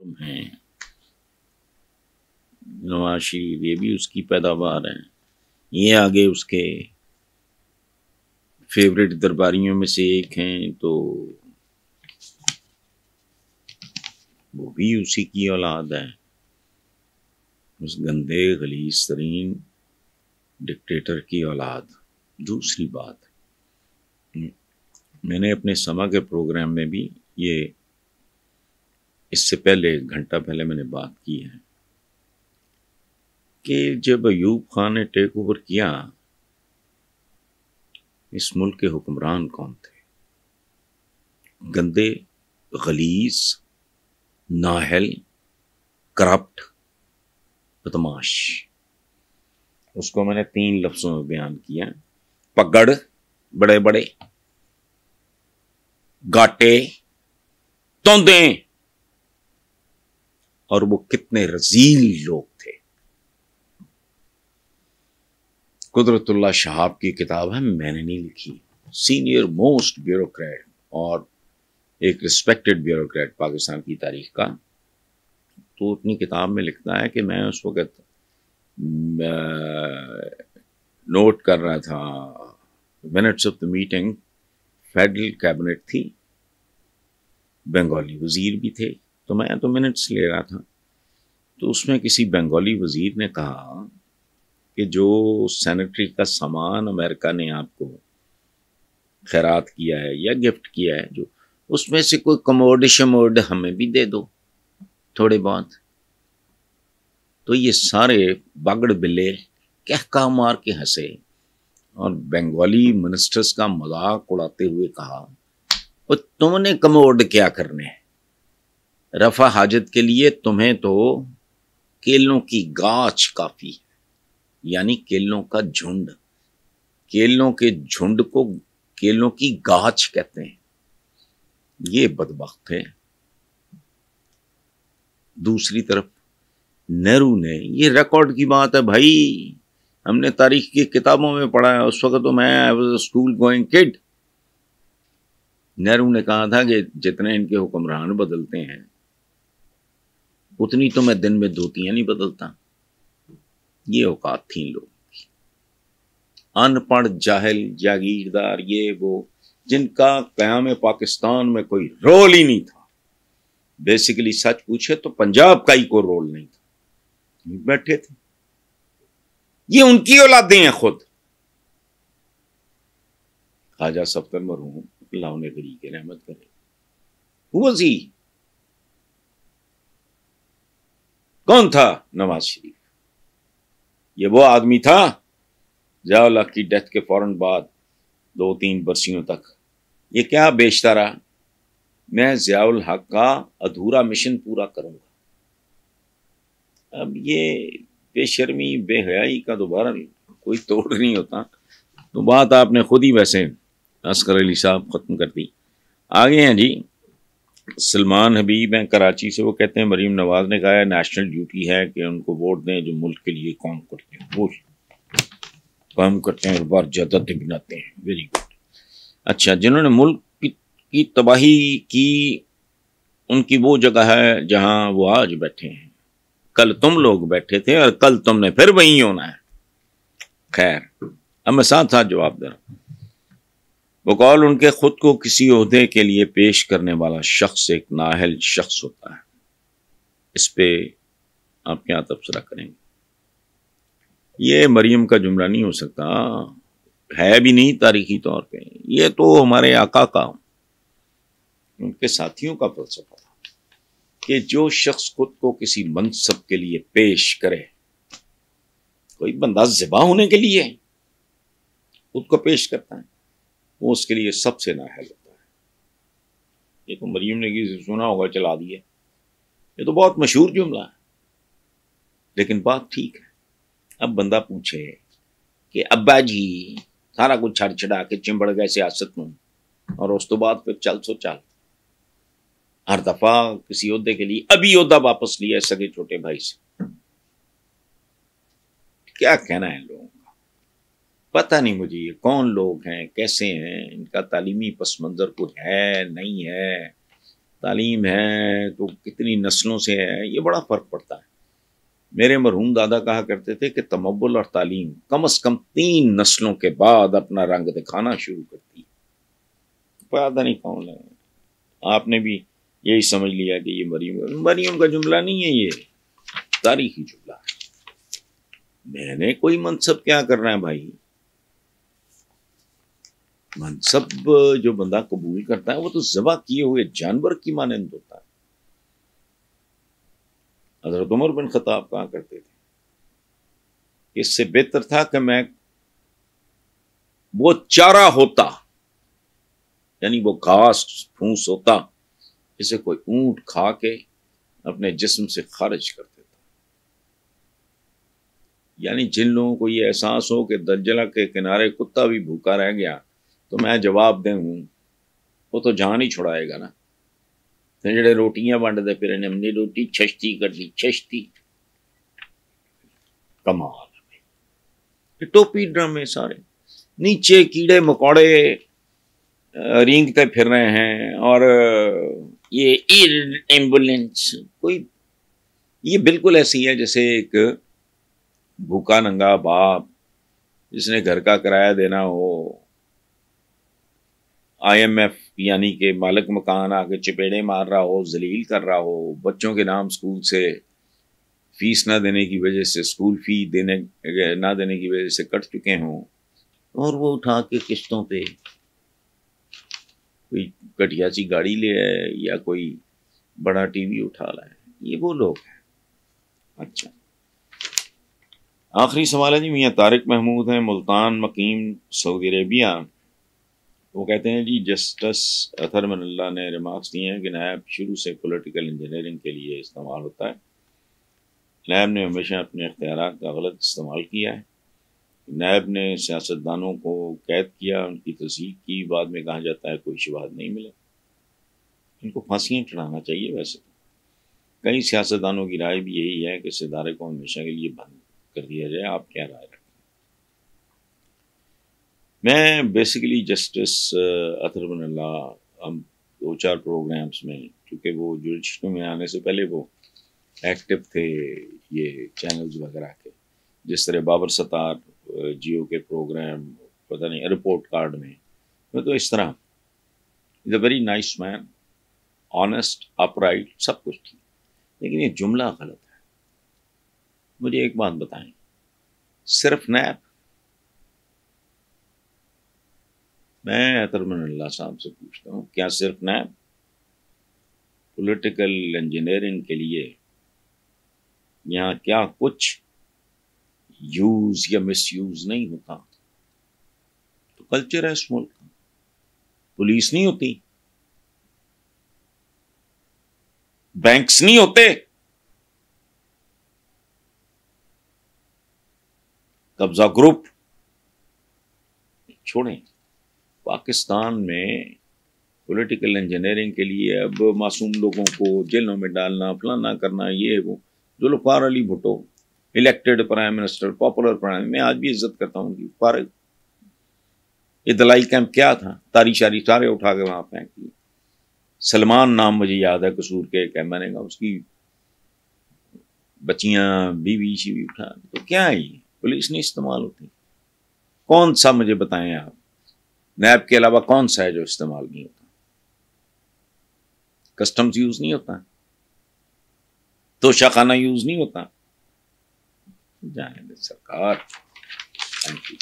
हैं। नवाज शरीफ ये भी उसकी पैदावार है। ये आगे उसके फेवरेट दरबारियों में से एक हैं, तो वो भी उसी की औलाद है, उस गंदे गलीज तरीन डिक्टेटर की औलाद। दूसरी बात, मैंने अपने समा के प्रोग्राम में भी ये इससे पहले 1 घंटा पहले मैंने बात की है कि जब अयूब खान ने टेक ओवर किया, इस मुल्क के हुक्मरान कौन थे? गंदे, गलीज, नाहल, करप्ट, बदमाश। उसको मैंने 3 लफ्जों में बयान किया। पगड़, बड़े बड़े गाटे, तोंदे, और वो कितने रजील लोग थे। कुदरतुल्लाह शहाब की किताब है, मैंने नहीं लिखी। सीनियर मोस्ट ब्यूरोक्रेट और एक रिस्पेक्टेड ब्यूरोक्रेट पाकिस्तान की तारीख का, तो अपनी किताब में लिखता है कि मैं उस वक्त नोट कर रहा था minutes of the meeting. Federal cabinet थी, बंगाली वजीर भी थे, तो मैं तो मिनट्स ले रहा था। तो उसमें किसी बंगाली वजीर ने कहा कि जो सैनिटरी का सामान अमेरिका ने आपको खैरात किया है या गिफ्ट किया है, जो उसमें से कोई कमोड शमोड हमें भी दे दो थोड़े बहुत। तो ये सारे बागड़ बिल्ले कहका मार के हंसे और बंगाली मिनिस्टर्स का मजाक उड़ाते हुए कहा, और तुमने कमोड क्या करने हैं? रफा हाजत के लिए तुम्हें तो केलों की गाछ काफी है, यानी केलों का झुंड। केलों के झुंड को केलों की गाछ कहते हैं। ये बदबख्त है। दूसरी तरफ नेहरू ने, ये रिकॉर्ड की बात है भाई, हमने तारीख की किताबों में पढ़ा है, उस वक्त तो मैं I was school going kid. Nehru ने कहा था कि जितने इनके हुक्मरान बदलते हैं उतनी तो मैं दिन में धोतियां नहीं बदलता। ये औकात थी इन लोगों की। अनपढ़, जाहिल, जागीरदार, ये वो जिनका क़याम पाकिस्तान में कोई रोल ही नहीं था। बेसिकली सच पूछे तो पंजाब का ही कोई रोल नहीं था, बैठे थे। ये उनकी औलादें हैं खुद। ख्वाजा सफ्तर मरहूम, अल्लाह उन्हें गरी के रहमत करे। Who was he? कौन था नवाज शरीफ? ये वो आदमी था ज़िया-उल हक की डेथ के फौरन बाद 2-3 बरसियों तक ये क्या बेचता रहा, मैं ज़िया-उल हक का अधूरा मिशन पूरा करूंगा। अब ये बेशर्मी, बेहयाई का दोबारा कोई तोड़ नहीं होता। तो बात आपने खुद ही वैसे असगर अली साहब खत्म कर दी। आगे हैं जी सलमान हबीब हैं कराची से। वो कहते हैं मरीम नवाज ने कहा है नेशनल ड्यूटी है कि उनको वोट दें जो मुल्क के लिए काम करते हैं। वो काम करते हैं और बार ज्यादा बनाते हैं। Very good. अच्छा, जिन्होंने मुल्क की तबाही की, उनकी वो जगह है जहां वो आज बैठे हैं। कल तुम लोग बैठे थे और कल तुमने फिर वहीं होना है। खैर, अब मैं साथ साथ जवाब दे रहा हूं। बकौल उनके खुद को किसी ओहदे के लिए पेश करने वाला शख्स एक नाअहल शख्स होता है। इस पे आप क्या तबसरा करेंगे? ये मरियम का जुमला नहीं हो सकता, है भी नहीं तारीखी तौर पे। ये तो हमारे आका का, उनके साथियों का फलसफा था कि जो शख्स खुद को किसी मनसब के लिए पेश करे, कोई बंदा ज़िबा होने के लिए खुद को पेश करता है, वो उसके लिए सबसे नाअहल होता है। ये तो मरियम ने किसी से सुना होगा, चला दिया। ये तो बहुत मशहूर जुमला है, लेकिन बात ठीक है। अब बंदा पूछे कि अब्बा जी सारा कुछ छड़ छड़ा के चिंबड़ गए सियासत में, और उस तो बाद फिर चल सो चल। हर दफा किसी ओहदे के लिए अभी ओहदा वापस लिया सगे छोटे भाई से। क्या कहना है लोगों का, पता नहीं मुझे ये कौन लोग हैं, कैसे हैं, इनका तालीमी पस मंजर कुछ है नहीं है, तालीम है तो कितनी नस्लों से है, ये बड़ा फ़र्क पड़ता है। मेरे मरहूम दादा कहा करते थे कि तमव्वुल और तालीम कम से कम 3 नस्लों के बाद अपना रंग दिखाना शुरू करती है। पता नहीं कौन है, आपने भी यही समझ लिया कि ये मरियम का जुमला नहीं है, ये तारीखी जुमला है। मैंने कोई मनसब क्या करना है भाई, मनसब जो बंदा कबूल करता है वो तो ज़बा किए हुए जानवर की मानंद होता है। हज़रत उमर बिन खत्ताब कहा करते थे, इससे बेहतर था कि मैं वो चारा होता, यानी वो घास फूस होता जिसे कोई ऊंट खा के अपने जिस्म से खारिज कर देता। यानी जिन लोगों को ये एहसास हो कि दज्जला के किनारे कुत्ता भी भूखा रह गया तो मैं जवाब दूं, वो तो जान ही छुड़ाएगा ना। तो जेडे रोटियां वंडदे फिर हमने रोटी छश्ती कर दी, छश्ती कमाल। टोपी ड्रामे सारे, नीचे कीड़े मकोड़े रेंगते फिर रहे हैं, और ये एम्बुलेंस कोई, ये बिल्कुल ऐसी है जैसे एक भूखा नंगा बाप जिसने घर का किराया देना हो, IMF यानी कि मालिक मकान आके चपेड़े मार रहा हो, जलील कर रहा हो, बच्चों के नाम स्कूल से फीस ना देने की वजह से, स्कूल फी ना देने की वजह से कट चुके हों, और वो उठा के किस्तों पे कोई घटिया सी गाड़ी ले आए या कोई बड़ा टीवी उठा लाए, ये वो लोग हैं। अच्छा, आखिरी सवाल है जी, मियाँ तारिक महमूद हैं, मुल्तान मकीम, सऊदी अरेबिया। वो कहते हैं जी, जस्टिस अतहर मनल्लाह ने रिमार्क्स दिए हैं कि नैब शुरू से पॉलिटिकल इंजीनियरिंग के लिए इस्तेमाल होता है। नैब ने हमेशा अपने इख्तियारात का गलत इस्तेमाल किया है। नैब ने सियासतदानों को कैद किया, उनकी तस्दीक की, बाद में कहा जाता है कोई शवाहद नहीं मिले। इनको फांसियाँ चढ़ाना चाहिए। वैसे तो कई सियासतदानों की राय भी यही है कि इस इदारे को हमेशा के लिए बंद कर दिया जाए। आप क्या राय रखते हैं? मैं बेसिकली जस्टिस अतहर मनल्लाह, हम 2-4 प्रोग्राम्स में, क्योंकि वो जुडिशरी में आने से पहले वो एक्टिव थे ये चैनल्स वगैरह के, जिस तरह बाबर सत्तार जियो के प्रोग्राम, पता नहीं रिपोर्ट कार्ड में, तो इस तरह is a very nice man, honest, upright, सब कुछ ठीक, लेकिन ये जुमला गलत है। मुझे एक बात बताएं, सिर्फ नैब, मैं अतहर मनल्लाह साहब से पूछता हूँ, क्या सिर्फ नैब पॉलिटिकल इंजीनियरिंग के लिए यहाँ क्या कुछ यूज या मिसयूज नहीं होता? तो कल्चर है इस मुल्क का, पुलिस नहीं होती, बैंक्स नहीं होते, कब्जा ग्रुप छोड़ें। पाकिस्तान में पॉलिटिकल इंजीनियरिंग के लिए अब मासूम लोगों को जेलों में डालना, फलाना करना, ये वो। Zulfikar Ali Bhutto elected prime minister, popular prime, मैं आज भी इज्जत करता हूँ उनकी। फारिग ये दलाई कैंप क्या था, तारी शारी सारे उठा के वहां फेंक दिए। सलमान नाम मुझे याद है, कसूर के एक मैंने कहा, उसकी बच्चियां बीवी शीवी उठा, तो क्या है ये? पुलिस नहीं इस्तेमाल होती? कौन सा मुझे बताएं आप, नैब के अलावा कौन सा है जो इस्तेमाल नहीं होता? कस्टम्स यूज नहीं होता, तोशाखाना यूज नहीं होता, जाने दे सरकार। Thank you.